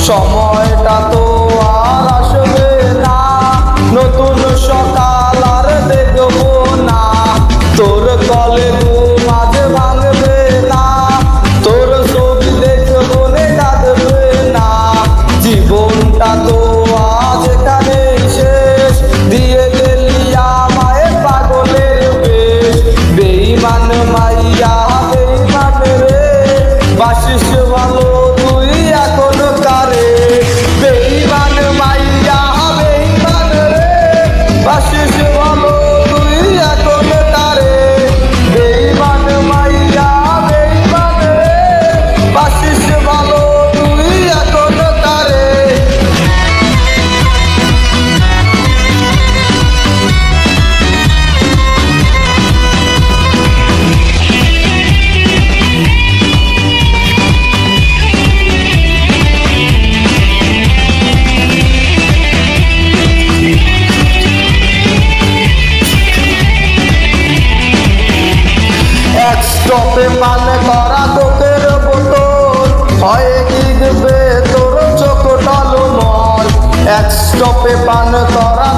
সময়টা তো আর আসবে না, নতুন সকাল আর দেখবো না। তোর কলে ঘুম আজ ভাঙবে না, তোর ছবি দেখে মনে কাঁদবে না। জীবনটা তো আজ এখানে শেষ, দিয়ে গেলি আমায় পাগলের বেশ। বেঈমান মাইয়া বেঈমান রে, বাসিস ভালো তুই এখন কারে। বেঈমান মাইয়া বেঈমান রে, বাসিস ভালো তুই এখন কারে। বেঈমান মাইয়া বেঈমান রে, বাসিস ভালো তুই এখন কারে। এক স্টপে পান করা তোকের বোতল, হয় গিগবে তোর চোখ টলমল। এক স্টপে পান করা